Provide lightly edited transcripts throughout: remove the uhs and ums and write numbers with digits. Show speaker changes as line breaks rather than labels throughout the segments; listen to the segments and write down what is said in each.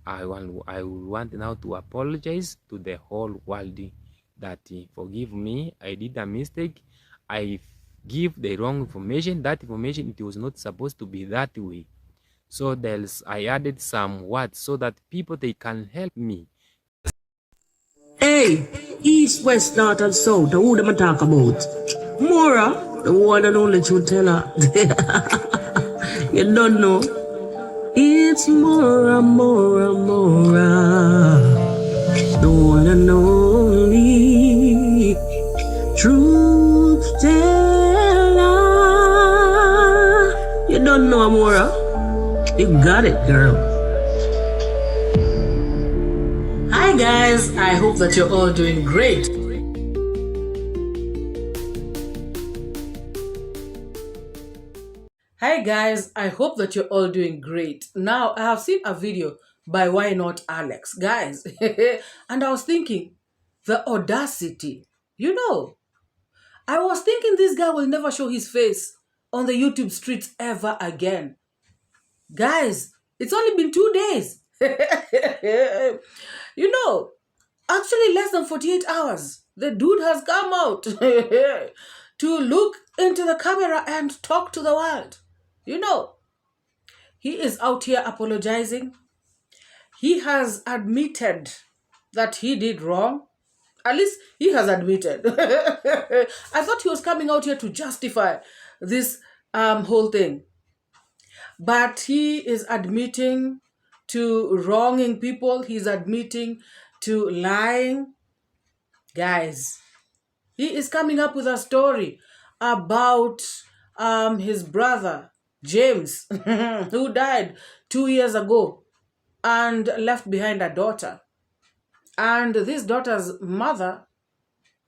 I want now to apologize to the whole world that forgive me, I did a mistake. I give the wrong information. That information, it was not supposed to be that way. So I added some words so that people, they can help me.
Hey, east, west, north, and south. Who them a talk about? MORAA, the one and only truth teller. You don't know. It's MORAA, MORAA, MORAA. The one and only truth teller. You don't know MORAA. You got it, girl. Hi guys, I hope that you're all doing great. Hi guys, I hope that you're all doing great. Now, I have seen a video by Why Not Alex, guys, and I was thinking, the audacity, I was thinking this guy will never show his face on the YouTube streets ever again. Guys, it's only been 2 days. Actually less than 48 hours. The dude has come out to look into the camera and talk to the world. He is out here apologizing. He has admitted that he did wrong. At least he has admitted. I thought he was coming out here to justify this whole thing. But he is admitting to wronging people. He's admitting to lying. Guys, he is coming up with a story about his brother, James, who died 2 years ago and left behind a daughter. And this daughter's mother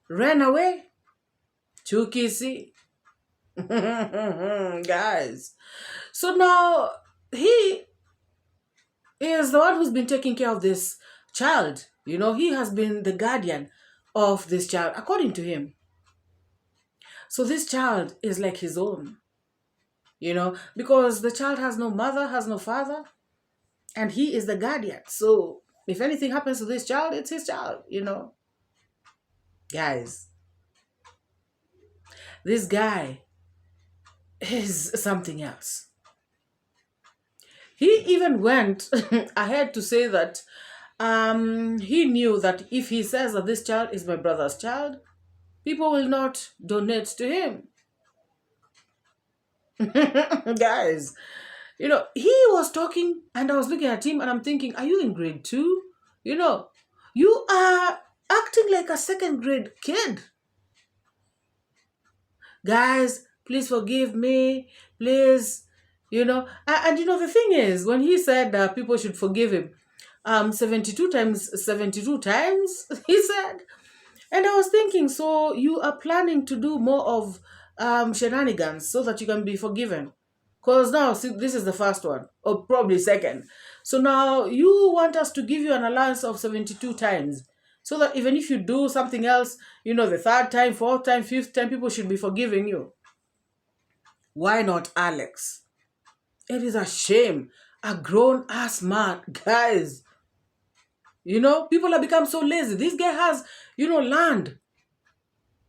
ran away to Kisii. Guys. So now he is the one who's been taking care of this child. He has been the guardian of this child, according to him. So this child is like his own, because the child has no mother, has no father, and he is the guardian. So if anything happens to this child, it's his child, Guys, this guy is something else. He even went ahead to say that he knew that if he says that this child is my brother's child, people will not donate to him. Guys, he was talking and I was looking at him and I'm thinking, are you in grade 2? You are acting like a second grade kid. Guys, please forgive me, please. And the thing is, when he said that people should forgive him 72 times, he said. And I was thinking, so you are planning to do more of shenanigans so that you can be forgiven? Because now, see, this is the first one, or probably second. So now you want us to give you an allowance of 72 times. So that even if you do something else, the third time, fourth time, fifth time, people should be forgiving you. Why not Alex? It is a shame. A grown-ass man. Guys, people have become so lazy. This guy has, land.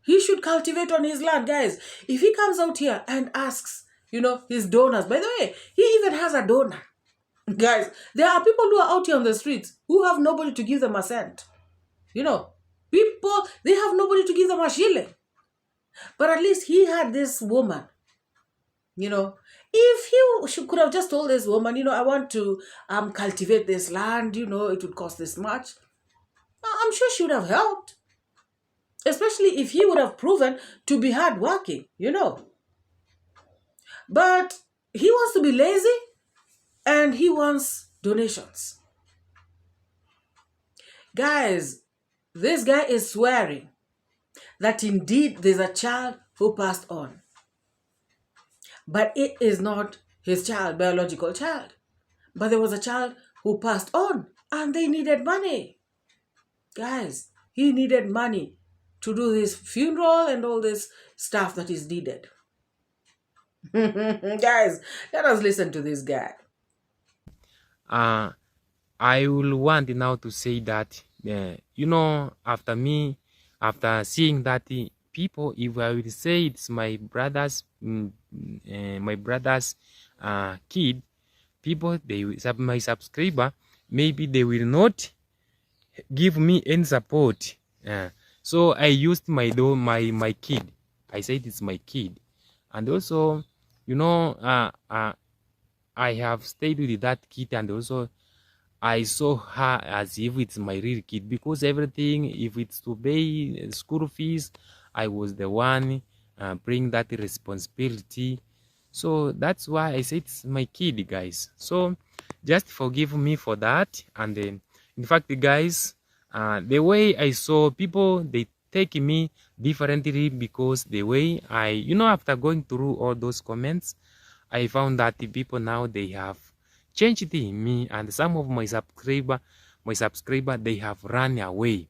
He should cultivate on his land, guys. If he comes out here and asks, his donors. By the way, he even has a donor. Guys, there are people who are out here on the streets who have nobody to give them a cent. People, they have nobody to give them a shilling. But at least he had this woman. If he could have just told this woman, I want to cultivate this land, it would cost this much, I'm sure she would have helped. Especially if he would have proven to be hardworking, But he wants to be lazy and he wants donations. Guys, this guy is swearing that indeed there's a child who passed on. But it is not his child, biological child. But there was a child who passed on and they needed money. Guys, he needed money to do his funeral and all this stuff that is needed. Guys, let us listen to this guy.
I will want now to say that, after seeing that people, if I will say it's my brother's, kid, people, my subscriber, maybe they will not give me any support. So I used my kid. I said it's my kid, and also, I have stayed with that kid, and also I saw her as if it's my real kid, because everything, if it's to pay school fees, I was the one bring that responsibility. So that's why I said it's my kid, guys. So just forgive me for that. And then, in fact, guys, the way I saw people, they take me differently, because the way after going through all those comments, I found that the people now, they have changed me, and some of my subscriber, they have run away.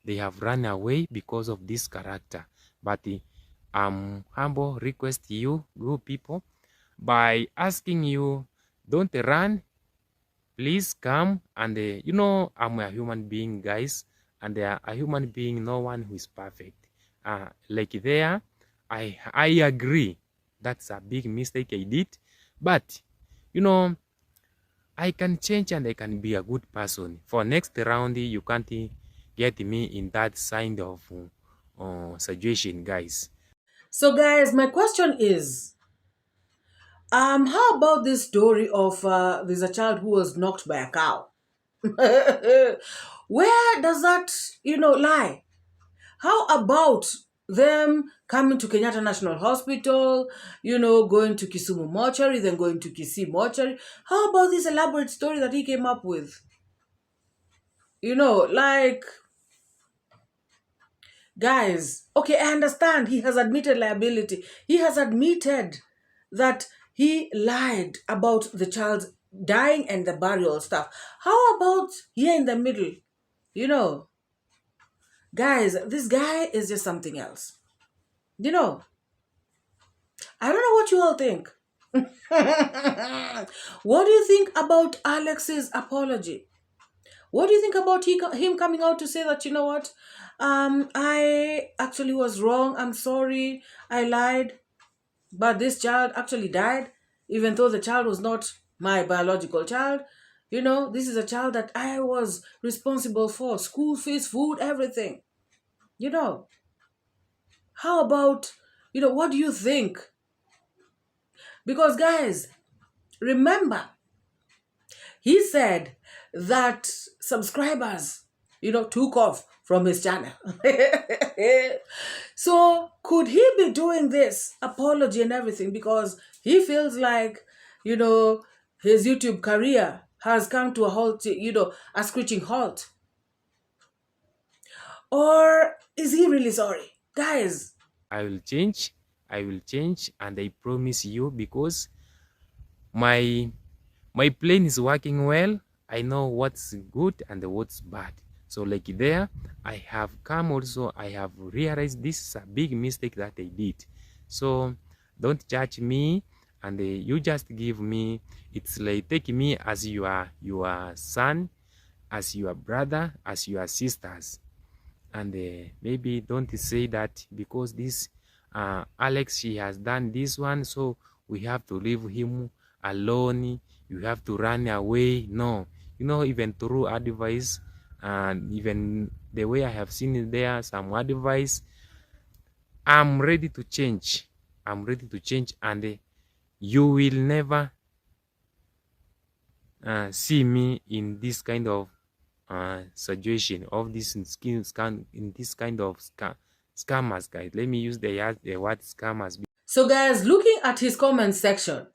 They have run away because of this character. But humble request you, good people, by asking you, don't run, please come. And I'm a human being, guys, and a human being, no one who is perfect. Like there, I agree, that's a big mistake I did, but I can change and I can be a good person. For next round, you can't get me in that kind of situation, guys.
So guys, my question is, how about this story of there's a child who was knocked by a cow? Where does that, lie? How about them coming to Kenyatta National Hospital, going to Kisumu mortuary, then going to Kisii mortuary? How about this elaborate story that he came up with? Like, guys, okay, I understand he has admitted liability. He has admitted that he lied about the child dying and the burial stuff. How about here in the middle? Guys, this guy is just something else. I don't know what you all think. What do you think about Alex's apology? What do you think about him coming out to say that, you know what? I actually was wrong. I'm sorry. I lied. But this child actually died, even though the child was not my biological child. This is a child that I was responsible for. School fees, food, everything. How about, what do you think? Because, guys, remember, he said that subscribers, took off from his channel. So could he be doing this apology and everything because he feels like, his YouTube career has come to a halt, a screeching halt? Or is he really sorry? Guys,
I will change, and I promise you, because my plan is working well. I know what's good and what's bad. So like there, I have come also, I have realized this is a big mistake that I did. So don't judge me, and you just give me, it's like take me as your son, as your brother, as your sisters. And maybe don't say that because this Alex, she has done this one, so we have to leave him alone, you have to run away. No, even through advice, and even the way I have seen it there, some advice, I'm ready to change. And you will never see me in this kind of situation of this in this kind of scammers, guys. Let me use the word scammers.
So guys, looking at his comment section,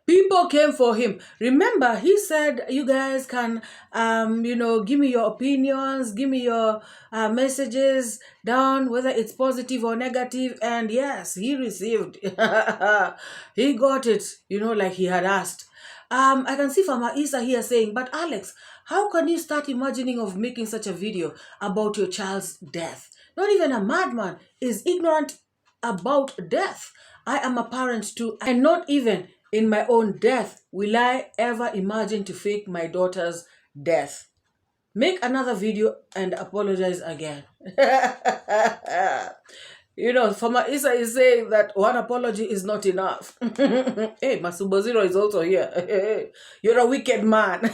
people came for him. Remember, he said, you guys can, give me your opinions, give me your messages down, whether it's positive or negative. And yes, he received. He got it, like he had asked. I can see Farmer Isa here saying, but Alex, how can you start imagining of making such a video about your child's death? Not even a madman is ignorant about death. I am a parent too, and not even In my own death, will I ever imagine to fake my daughter's death? Make another video and apologize again. Farmer Isa is saying that one apology is not enough. Hey, Masuboziro is also here. You're a wicked man.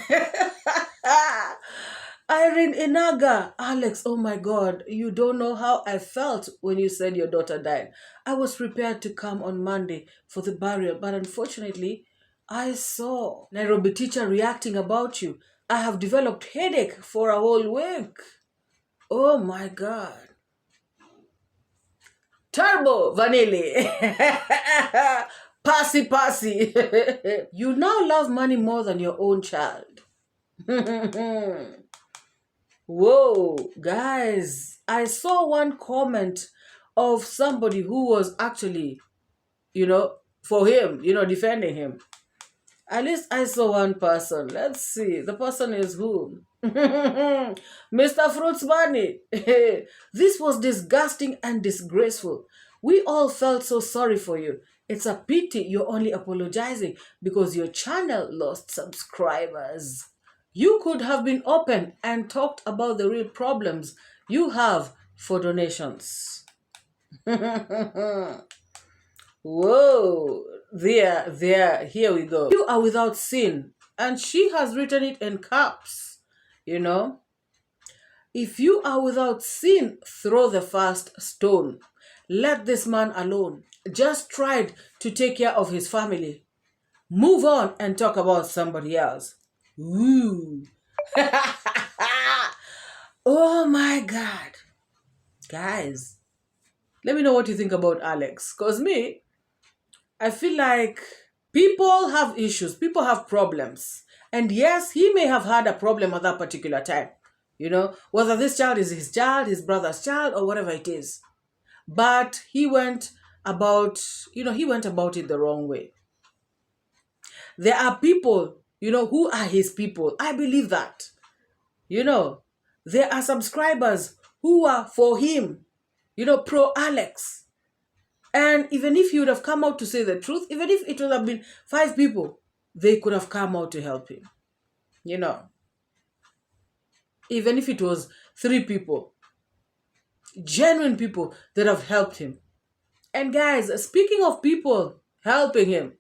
Irene Inaga, Alex, oh my God, you don't know how I felt when you said your daughter died. I was prepared to come on Monday for the burial, but unfortunately, I saw Nairobi teacher reacting about you. I have developed headache for a whole week. Oh my God. Turbo Vanilli. Passy. You now love money more than your own child. Whoa, guys. I saw one comment of somebody who was actually, for him, defending him. At least I saw one person. Let's see. The person is who? Mr. Fruits Bunny. This was disgusting and disgraceful. We all felt so sorry for you. It's a pity you're only apologizing because your channel lost subscribers. You could have been open and talked about the real problems you have for donations. Whoa, here we go. You are without sin, and she has written it in caps, If you are without sin, throw the first stone. Let this man alone. Just tried to take care of his family. Move on and talk about somebody else. Ooh. Oh my God. Guys, let me know what you think about Alex. Because I feel like people have issues, people have problems. And yes, he may have had a problem at that particular time, whether this child is his child, his brother's child, or whatever it is. But he went about it the wrong way. There are people, who are his people. I believe that. There are subscribers who are for him, pro Alex. And even if he would have come out to say the truth, even if it would have been 5 people, they could have come out to help him. Even if it was 3 people, genuine people that have helped him. And guys, speaking of people helping him,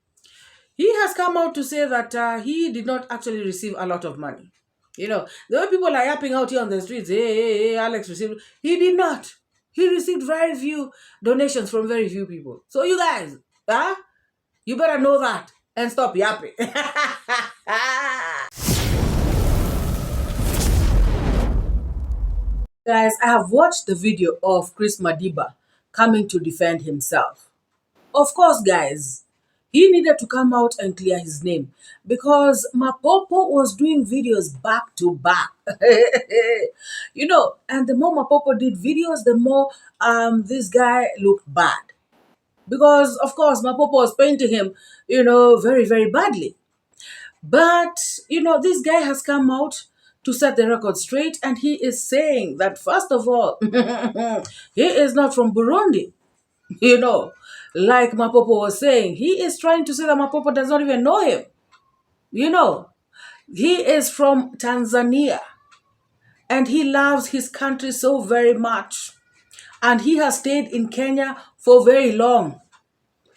he has come out to say that he did not actually receive a lot of money. The way people are yapping out here on the streets, hey, Alex received, he did not. He received very few donations from very few people. So you guys, you better know that and stop yapping. Guys, I have watched the video of Chris Madiba coming to defend himself. Of course, guys, he needed to come out and clear his name because Mapopo was doing videos back to back. And the more Mapopo did videos, the more this guy looked bad. Because, of course, Mapopo was painting him, very, very badly. But, this guy has come out to set the record straight, and he is saying that, first of all, he is not from Burundi. Like Mapopo was saying, he is trying to say that Mapopo does not even know him. He is from Tanzania and he loves his country so very much. And he has stayed in Kenya for very long.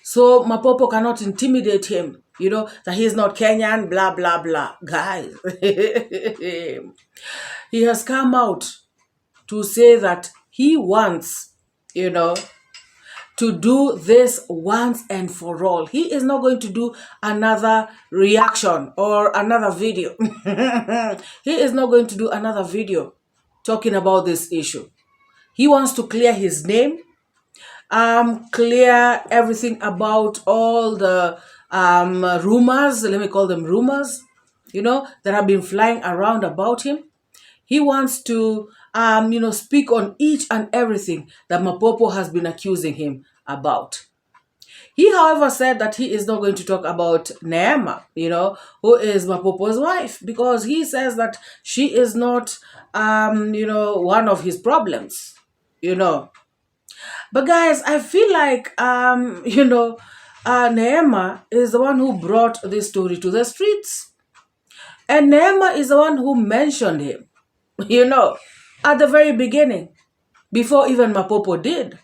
So Mapopo cannot intimidate him, that he is not Kenyan, blah, blah, blah. Guys, he has come out to say that he wants, to do this once and for all. He is not going to do another reaction or another video. He is not going to do another video talking about this issue. He wants to clear his name, clear everything about all the rumors, let me call them rumors, that have been flying around about him. He wants to, speak on each and everything that Mapopo has been accusing him about. He, however, said that he is not going to talk about Neema, who is Mapopo's wife, because he says that she is not, one of his problems, But guys, I feel like, Neema is the one who brought this story to the streets. And Neema is the one who mentioned him, at the very beginning, before even Mapopo did.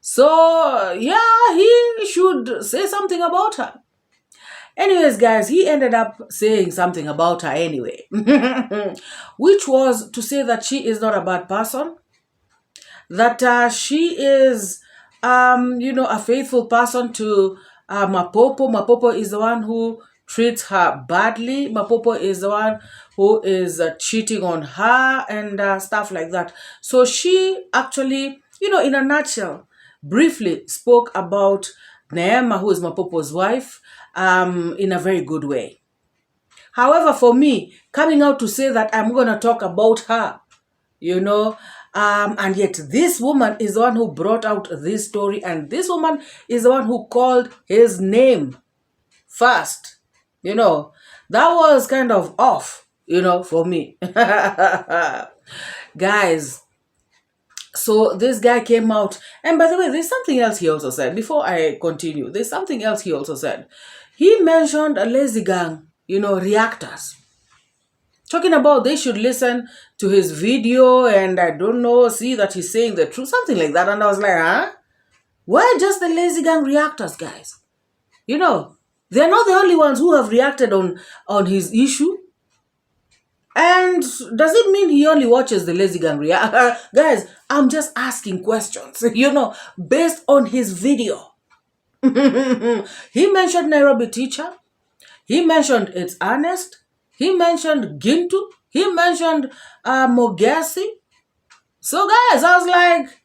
So, yeah, he should say something about her. Anyways, guys, he ended up saying something about her anyway, which was to say that she is not a bad person, that she is, a faithful person to Mapopo. Mapopo is the one who treats her badly. Mapopo is the one who is cheating on her and stuff like that. So she actually, in a nutshell, briefly spoke about Neema, who is Mapopo's wife, in a very good way. However, for me, coming out to say that I'm going to talk about her, and yet this woman is the one who brought out this story, and this woman is the one who called his name first. That was kind of off, for me. Guys, so this guy came out, and by the way, there's something else he also said. Before I continue, there's something else he also said. He mentioned a lazy gang, reactors. Talking about they should listen to his video and I don't know, see that he's saying the truth, something like that. And I was like, huh? Why just the lazy gang reactors, guys? They're not the only ones who have reacted on his issue. And does it mean he only watches the lazy gang react? Guys, I'm just asking questions, based on his video. He mentioned Nairobi teacher. He mentioned It's Honest. He mentioned Gintu. He mentioned Mogesi. So guys, I was like,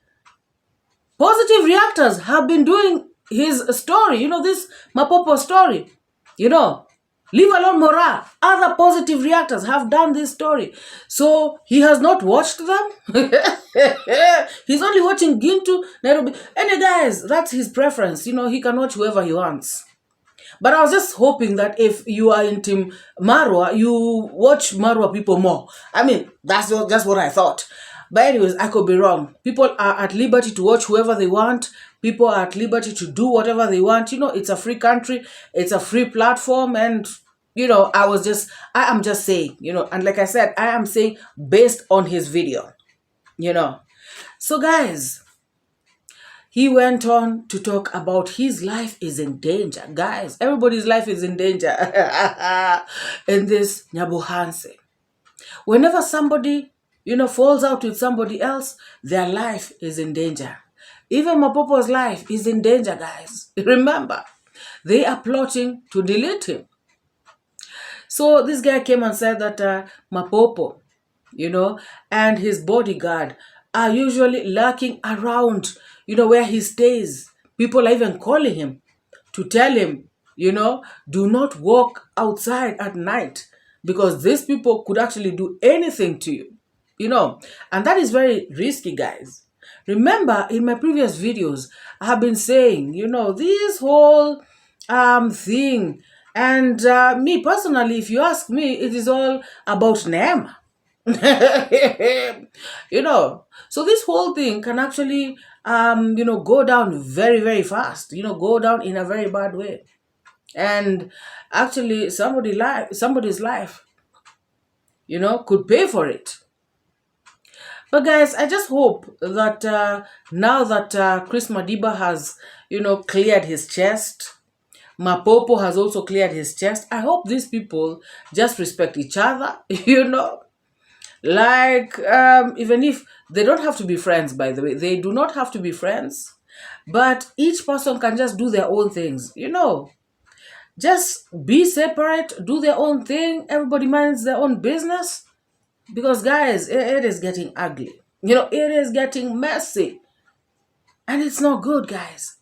positive reactors have been doing his story, this Mapopo story, leave alone MORAA. Other positive reactors have done this story. So he has not watched them. He's only watching Gintu, Nairobi. And guys, that's his preference. He can watch whoever he wants. But I was just hoping that if you are in Team MORAA, you watch MORAA people more. I mean, that's just what I thought. But anyways, I could be wrong. People are at liberty to watch whoever they want. People are at liberty to do whatever they want. It's a free country. It's a free platform. And, I am just saying, and like I said, I am saying based on his video, So guys, he went on to talk about his life is in danger. Guys, everybody's life is in danger in this Nyabuhanse. Whenever somebody, falls out with somebody else, their life is in danger. Even Mapopo's life is in danger, guys. Remember, they are plotting to delete him. So this guy came and said that Mapopo, and his bodyguard are usually lurking around, where he stays. People are even calling him to tell him, do not walk outside at night because these people could actually do anything to you, and that is very risky, guys. Remember, in my previous videos, I have been saying, this whole thing, and me personally, if you ask me, it is all about Neema. So this whole thing can actually, go down very, very fast, go down in a very bad way. And actually somebody's life, could pay for it. But guys, I just hope that now that Chris Madiba has, cleared his chest, Mapopo has also cleared his chest, I hope these people just respect each other, Like, even if they don't have to be friends, by the way, they do not have to be friends, but each person can just do their own things, Just be separate, do their own thing, everybody minds their own business. Because guys, it is getting ugly. It is getting messy. And it's not good, guys.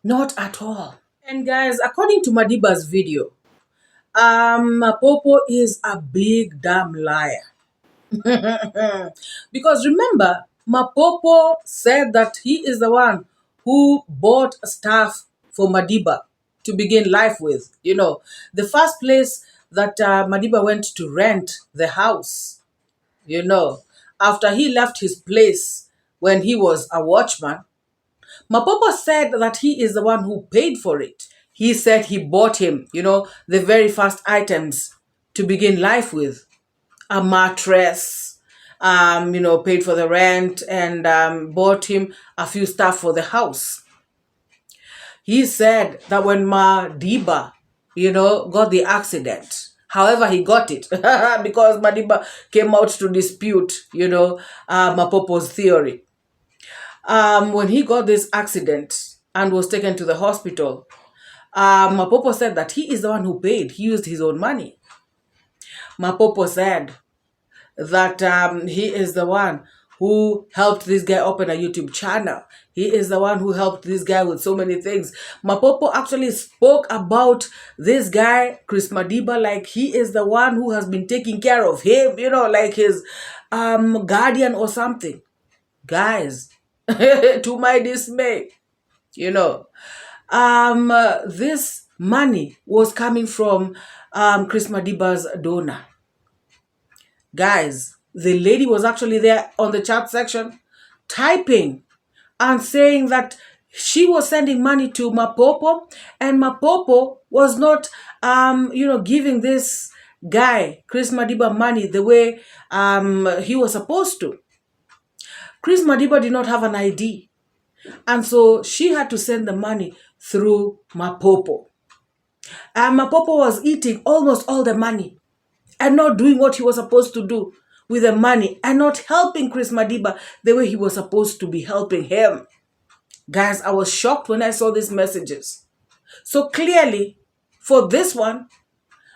Not at all. And guys, according to Madiba's video, Mapopo is a big damn liar. Because remember, Mapopo said that he is the one who bought stuff for Madiba to begin life with. The first place that Madiba went to rent the house, after he left his place when he was a watchman, Mapopo said that he is the one who paid for it. He said he bought him, the very first items to begin life with. A mattress, paid for the rent, and bought him a few stuff for the house. He said that when Madiba, got the accident, however he got it, because Madiba came out to dispute, Mapopo's theory. When he got this accident and was taken to the hospital, Mapopo said that he is the one who paid. He used his own money. Mapopo said that he is the one who helped this guy open a YouTube channel. He is the one who helped this guy with so many things. Mapopo actually spoke about this guy, Chris Madiba, like he is the one who has been taking care of him, like his guardian or something. Guys, to my dismay, this money was coming from Chris Madiba's donor. Guys, the lady was actually there on the chat section typing and saying that she was sending money to Mapopo, and Mapopo was not, giving this guy, Chris Madiba, money the way he was supposed to. Chris Madiba did not have an ID, and so she had to send the money through Mapopo. And Mapopo was eating almost all the money and not doing what he was supposed to do with the money and not helping Chris Madiba the way he was supposed to be helping him. Guys, I was shocked when I saw these messages. So clearly, for this one,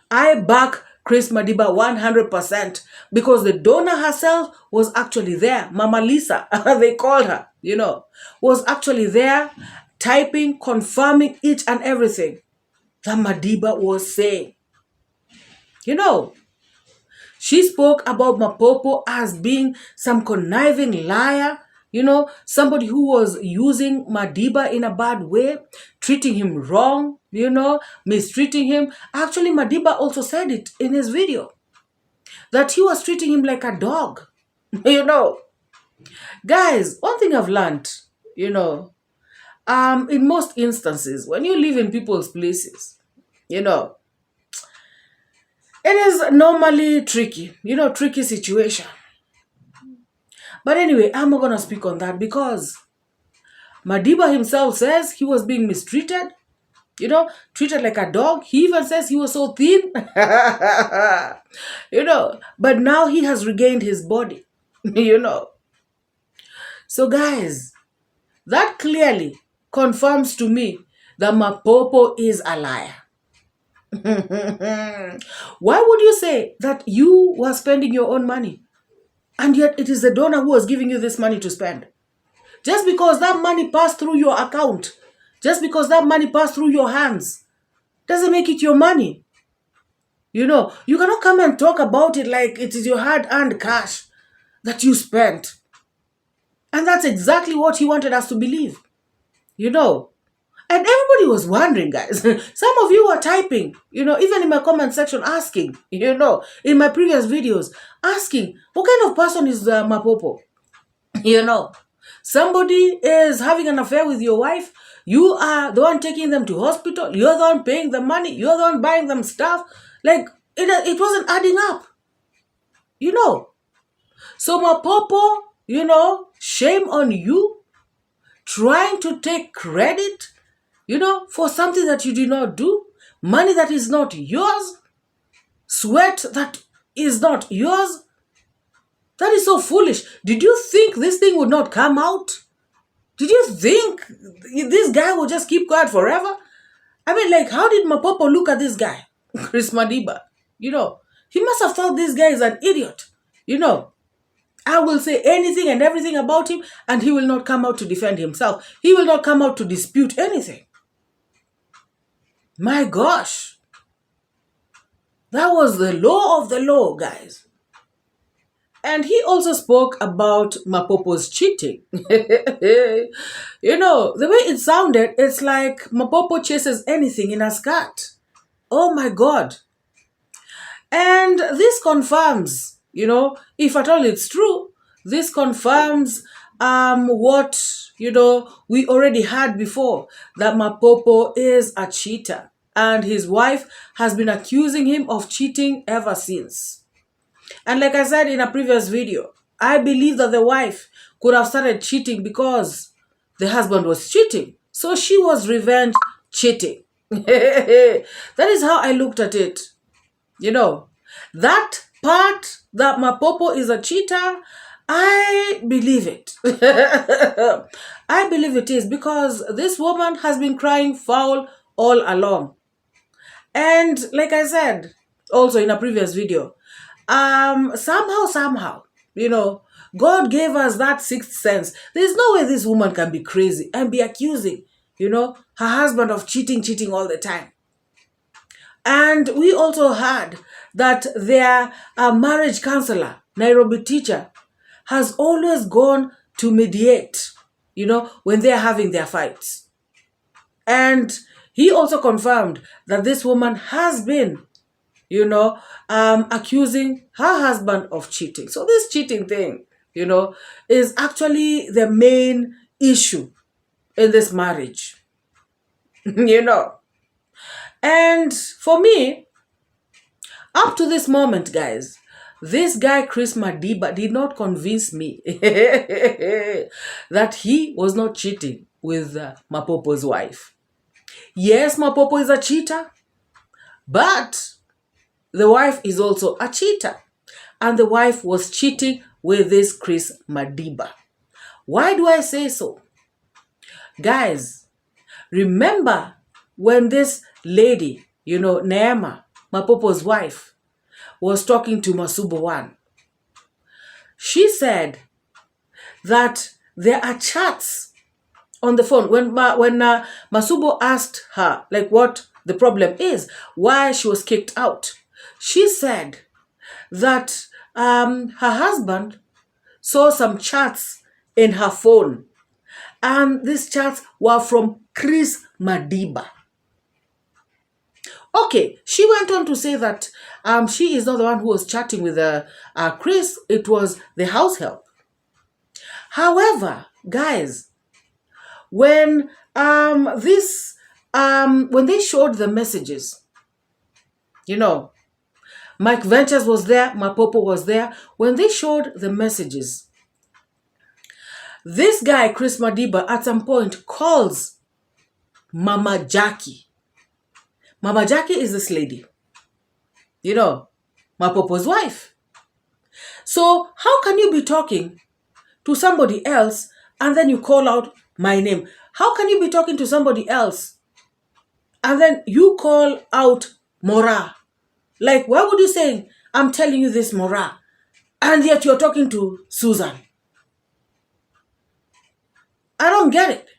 I back Chris Madiba 100% because the donor herself was actually there. Mama Lisa, they called her, was actually there typing, confirming each and everything that Madiba was saying. She spoke about Mapopo as being some conniving liar, somebody who was using Madiba in a bad way, treating him wrong, mistreating him. Actually, Madiba also said it in his video, that he was treating him like a dog, Guys, one thing I've learned, in most instances, when you live in people's places, it is normally tricky, tricky situation. But anyway, I'm not going to speak on that because Madiba himself says he was being mistreated, treated like a dog. He even says he was so thin, but now he has regained his body, So guys, that clearly confirms to me that Mapopo is a liar. Why would you say that you were spending your own money and yet it is the donor who was giving you this money to spend? Just because that money passed through your account, just because that money passed through your hands, doesn't make it your money. You cannot come and talk about it like it is your hard-earned cash that you spent. And that's exactly what he wanted us to believe. And everybody was wondering, guys. Some of you were typing, even in my comment section, asking, in my previous videos, asking, what kind of person is Mapopo? Somebody is having an affair with your wife. You are the one taking them to hospital. You're the one paying the money. You're the one buying them stuff. Like, it wasn't adding up. So Mapopo, shame on you, trying to take credit, for something that you did not do, money that is not yours, sweat that is not yours. That is so foolish. Did you think this thing would not come out? Did you think this guy would just keep quiet forever? I mean, like, how did Mapopo look at this guy, Chris Madiba? He must have thought this guy is an idiot. I will say anything and everything about him and he will not come out to defend himself. He will not come out to dispute anything. My gosh. That was the law of the law, guys. And he also spoke about Mapopo's cheating. The way it sounded, it's like Mapopo chases anything in a skirt. Oh my God. And this confirms, if at all it's true, this confirms what, we already had before, that Mapopo is a cheater. And his wife has been accusing him of cheating ever since. And like I said in a previous video, I believe that the wife could have started cheating because the husband was cheating. So she was revenge cheating. That is how I looked at it. That part that Mapopo is a cheater, I believe it. I believe it is, because this woman has been crying foul all along. And like I said also in a previous video, somehow, God gave us that sixth sense. There's no way this woman can be crazy and be accusing, her husband of cheating all the time. And we also heard that their marriage counselor, Nairobi teacher, has always gone to mediate, when they're having their fights. And he also confirmed that this woman has been, accusing her husband of cheating. So this cheating thing, is actually the main issue in this marriage, And for me, up to this moment, guys, this guy, Chris Madiba, did not convince me that he was not cheating with Mapopo's wife. Yes, Mapopo is a cheater, but the wife is also a cheater. And the wife was cheating with this Chris Madiba. Why do I say so? Guys, remember when this lady, Neema, Mapopo's wife, was talking to Masubo One. She said that there are chats on the phone. When Masubo asked her, like, what the problem is, why she was kicked out, she said that her husband saw some chats in her phone. And these chats were from Chris Madiba. Okay, she went on to say that she is not the one who was chatting with Chris. It was the house help. However, guys, when when they showed the messages, Mike Ventures was there, Mapopo was there. When they showed the messages, this guy, Chris Madiba, at some point calls Mama Jackie. Mama Jackie is this lady, Mapopo's wife. So how can you be talking to somebody else and then you call out my name? How can you be talking to somebody else and then you call out MORAA? Like, why would you say, I'm telling you this, MORAA, and yet you're talking to Susan? I don't get it.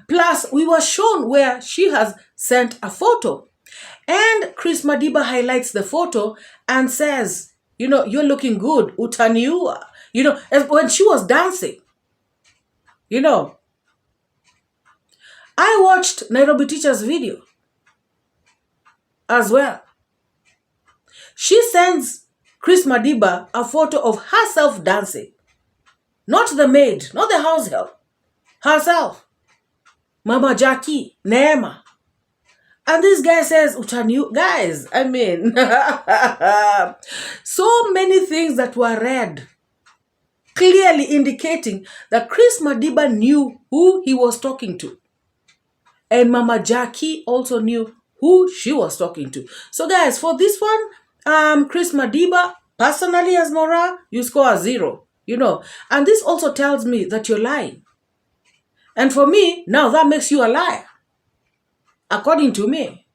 Plus, we were shown where she has sent a photo. And Chris Madiba highlights the photo and says, you're looking good, utaniua. When she was dancing, I watched Nairobi teacher's video as well. She sends Chris Madiba a photo of herself dancing. Not the maid, not the house help. Herself. Mama Jackie, Neema. And this guy says, Utaniu. Guys, I mean, so many things that were read, clearly indicating that Chris Madiba knew who he was talking to. And Mama Jackie also knew who she was talking to. So guys, for this one, Chris Madiba, personally as MORAA, you score a 0, And this also tells me that you're lying. And for me, now that makes you a liar, according to me.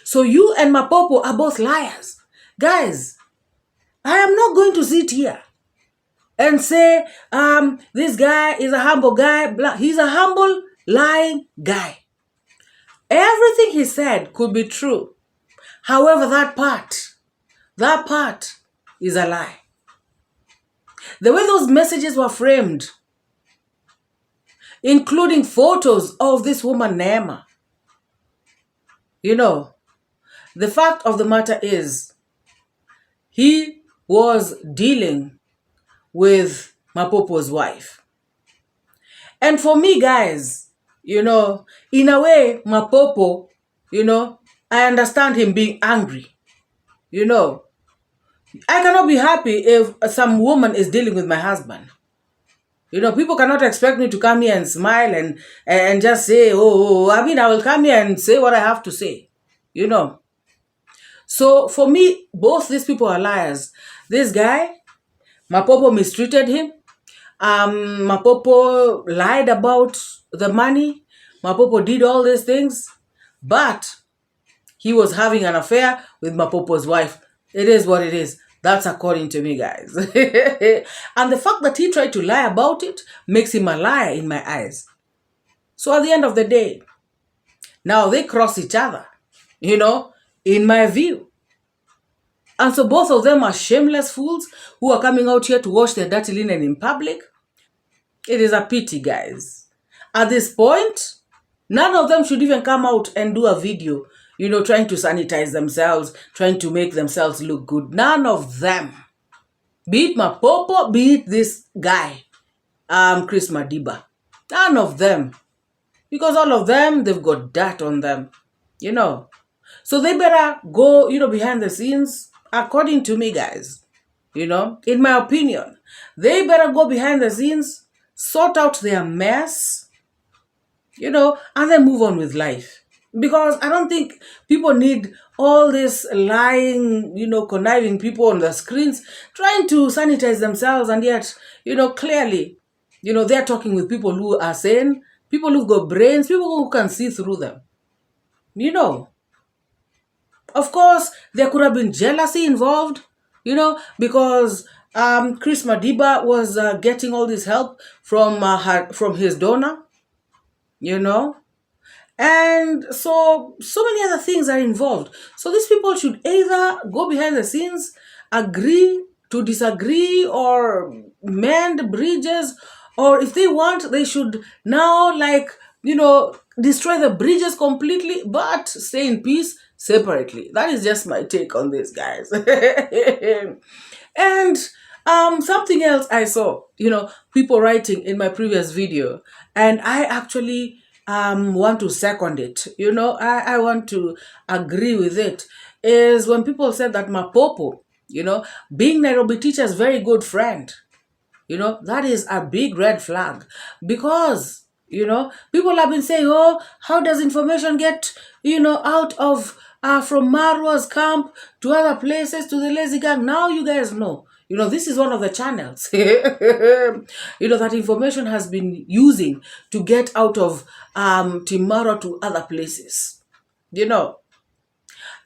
So you and Mapopo are both liars. Guys, I am not going to sit here and say, this guy is a humble guy. He's a humble, lying guy. Everything he said could be true. However, that part is a lie. The way those messages were framed, including photos of this woman, Neema. The fact of the matter is, he was dealing with Mapopo's wife. And for me, guys, in a way, Mapopo, I understand him being angry. I cannot be happy if some woman is dealing with my husband. People cannot expect me to come here and smile and just say, oh, I will come here and say what I have to say. So for me, both these people are liars. This guy, Mapopo mistreated him. Mapopo lied about the money. Mapopo did all these things. But he was having an affair with Mapopo's wife. It is what it is. That's according to me, guys. And the fact that he tried to lie about it makes him a liar in my eyes. So at the end of the day, now they cross each other, in my view. And so both of them are shameless fools who are coming out here to wash their dirty linen in public. It is a pity, guys. At this point, none of them should even come out and do a video, trying to sanitize themselves, trying to make themselves look good. None of them. Be it Mapopo, be it this guy, Chris Madiba. None of them. Because all of them, they've got dirt on them, So they better go, behind the scenes, according to me, guys. In my opinion, they better go behind the scenes, sort out their mess, and then move on with life. Because I don't think people need all this lying, conniving people on the screens, trying to sanitize themselves, and yet, clearly, they're talking with people who are sane, people who've got brains, people who can see through them. Of course, there could have been jealousy involved, because Chris Madiba was getting all this help from his donor, and so many other things are involved. So these people should either go behind the scenes, agree to disagree, or mend bridges, or if they want, they should now, destroy the bridges completely, but stay in peace separately. That is just my take on this, guys. And something else I saw, people writing in my previous video, and I actually want to second it. I want to agree with it, is when people said that Mapopo, being Nairobi Teacher's very good friend, that is a big red flag. Because, people have been saying, oh, how does information get, out of, from Marwa's camp to other places, to the Lazy Gang? Now you guys know. This is one of the channels, that information has been using to get out of Team Marwa to other places,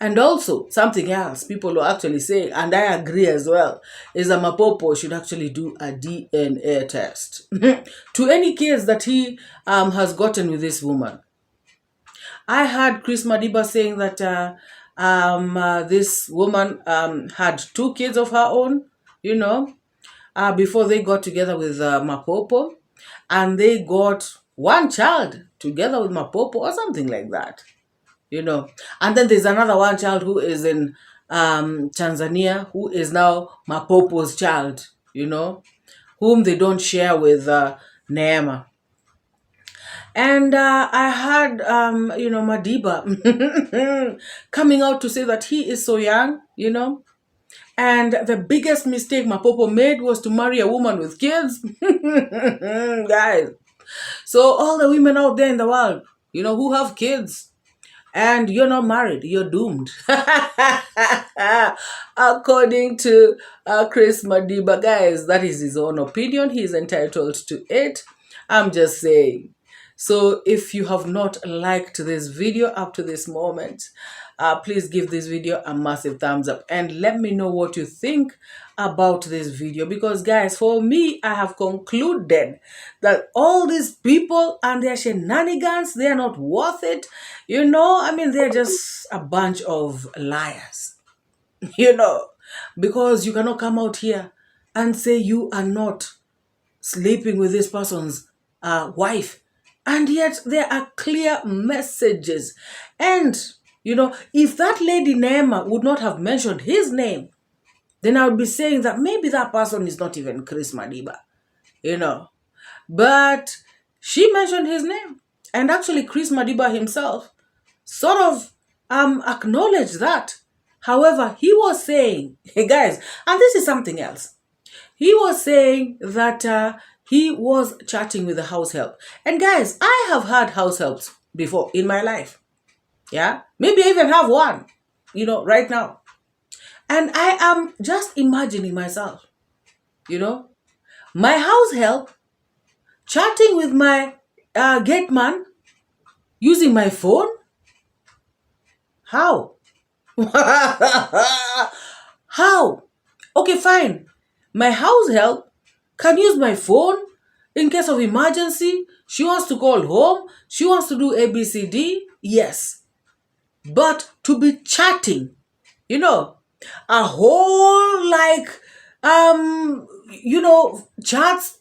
And also, something else people are actually saying, and I agree as well, is that Mapopo should actually do a DNA test to any kids that he has gotten with this woman. I heard Chris Madiba saying that this woman had 2 kids of her own, before they got together with Mapopo, and they got 1 child together with Mapopo or something like that, And then there's another 1 child who is in Tanzania, who is now Mapopo's child, whom they don't share with Neema. And I heard, Madiba coming out to say that he is so young, And the biggest mistake Mapopo made was to marry a woman with kids. Guys. So all the women out there in the world, who have kids, and you're not married, you're doomed. According to Chris Madiba, guys, that is his own opinion. He's entitled to it. I'm just saying. So if you have not liked this video up to this moment, please give this video a massive thumbs up and let me know what you think about this video. Because guys, for me, I have concluded that all these people and their shenanigans, they are not worth it. They're just a bunch of liars, because you cannot come out here and say you are not sleeping with this person's wife. And yet there are clear messages. And, if that lady Neema would not have mentioned his name, then I would be saying that maybe that person is not even Chris Madiba. you know. But she mentioned his name. And actually, Chris Madiba himself sort of acknowledged that. However, he was saying, hey guys, and this is something else. He was saying that he was chatting with the house help. And guys, I have had house helps before in my life. Yeah, maybe I even have one, you know, right now. And I am just imagining myself, you know, my house help chatting with my gate man using my phone. How? How? Okay, fine. My house help can use my phone in case of emergency. She wants to call home. She wants to do ABCD. Yes. But to be chatting, you know, a whole chats,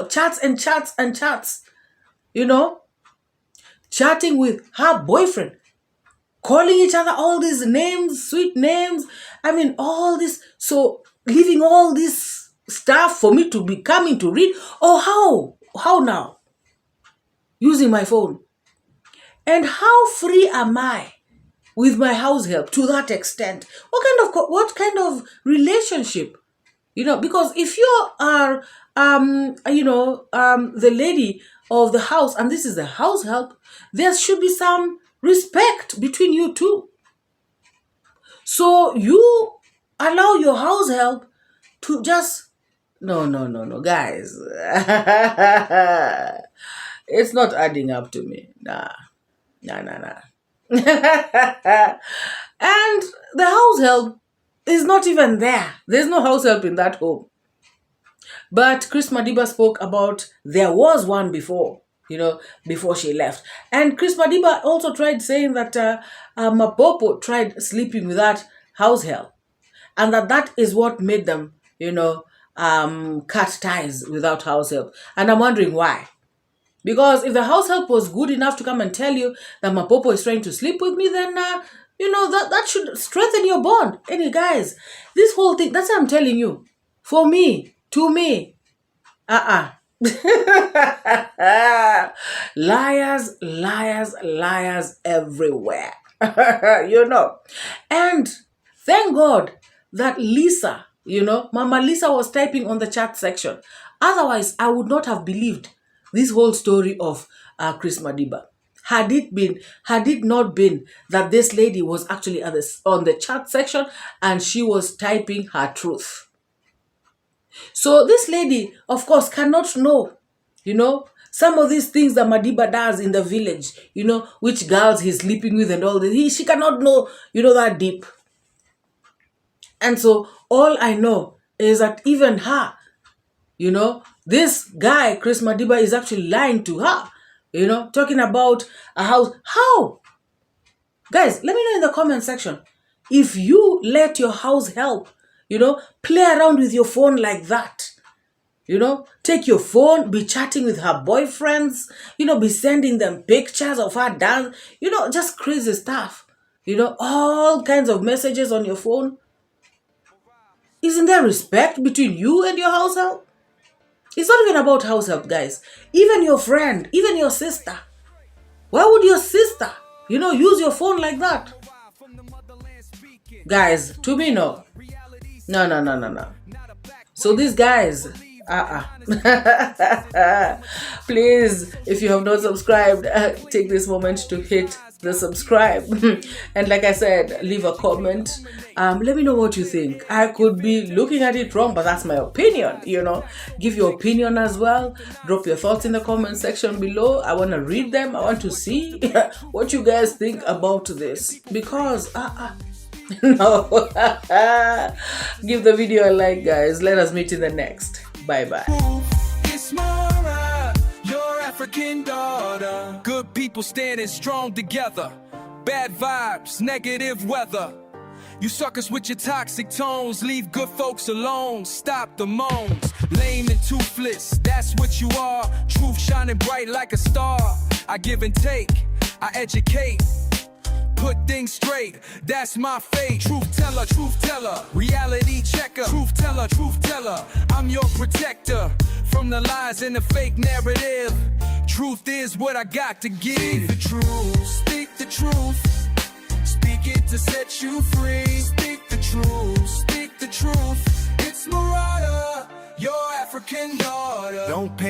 chats and chats and chats, chatting with her boyfriend, calling each other all these names, sweet names. I mean, all this. So leaving all this stuff for me to be coming to read. Oh, how now? Using my phone. And how free am I with my house help to that extent? What kind of relationship? Because if you are, the lady of the house, and this is the house help, there should be some respect between you two. So you allow your house help to just, no, guys. It's not adding up to me. Nah. And the house help is not even there. There's no house help in that home. But Chris Madiba spoke about there was one before, before she left. And Chris Madiba also tried saying that Mapopo tried sleeping with that house help. And that is what made them, cut ties without house help. And I'm wondering why. Because if the house help was good enough to come and tell you that Mapopo is trying to sleep with me, then, that should strengthen your bond. Anyway, guys, this whole thing, that's what I'm telling you. For me, to me, liars everywhere. And thank God that Lisa, Mama Lisa was typing on the chat section. Otherwise, I would not have believed this whole story of Chris Madiba. Had it not been that this lady was actually on the chat section and she was typing her truth. So this lady, of course, cannot know, some of these things that Madiba does in the village, which girls he's sleeping with and all this. She cannot know, that deep. And so all I know is that even her, this guy, Chris Madiba, is actually lying to her, talking about a house. How? Guys, let me know in the comment section. If you let your house help, play around with your phone like that, take your phone, be chatting with her boyfriends, be sending them pictures of her dance, just crazy stuff, all kinds of messages on your phone. Isn't there respect between you and your house help? It's not even about house help, guys. Even your friend, even your sister. Why would your sister, use your phone like that? Guys, to me, no. No. So these guys, please, if you have not subscribed, take this moment to hit the subscribe. And like I said, leave a comment. Let me know what you think. I could be looking at it wrong, but that's my opinion, Give your opinion as well. Drop your thoughts in the comment section below. I want to read them. I want to see what you guys think about this. Because, no. Give the video a like, guys. Let us meet in the next. Bye-bye.
It's MORAA, your African daughter. Good people standing strong together. Bad vibes, negative weather. You suckers with your toxic tones, leave good folks alone. Stop the moans, lame and toothless, that's what you are. Truth shining bright like a star. I give and take, I educate, put things straight, that's my fate. Truth teller, reality checker. Truth teller, I'm your protector. from the lies and the fake narrative. Truth is what I got to give. Speak the truth, speak the truth. Speak it to set you free. Speak the truth, speak the truth. It's MORAA, your African daughter. Don't pay